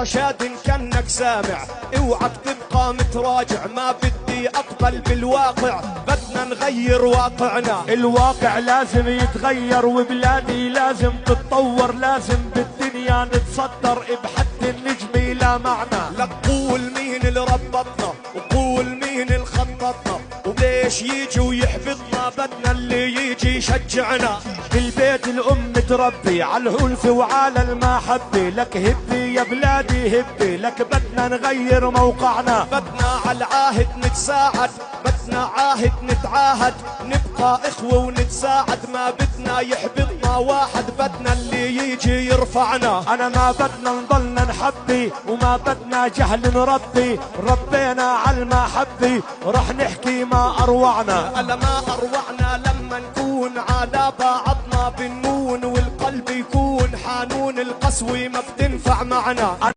رشاد كانك سامع، اوعك تبقى متراجع، ما بدي اقبل بالواقع، بدنا نغير واقعنا. الواقع لازم يتغير وبلادي لازم تتطور، لازم بالدنيا نتصدر بحد النجم لا معنى. لك قول مين اللي ربطنا وقول مين اللي خططنا، وليش يجي ويحبطنا، بدنا اللي يجي يشجعنا. بالبيت الام تربي على الهلف وعلى المحبة، لك هبي يا بلادي هبي، لك بدنا نغير موقعنا. بدنا على العاهد نتساعد، بدنا عاهد نتعاهد، نبقى اخوة ونتساعد، ما بدنا يحبطنا واحد، بدنا اللي يجي يرفعنا. انا ما بدنا نضلنا نحبي وما بدنا جهل نربي، ربينا على المحبة رح نحكي ما اروعنا. ألا ما اروعنا لما نكون على بعضنا بنون، والقلب يكون حانون، القسوة ما بتنفع معنا.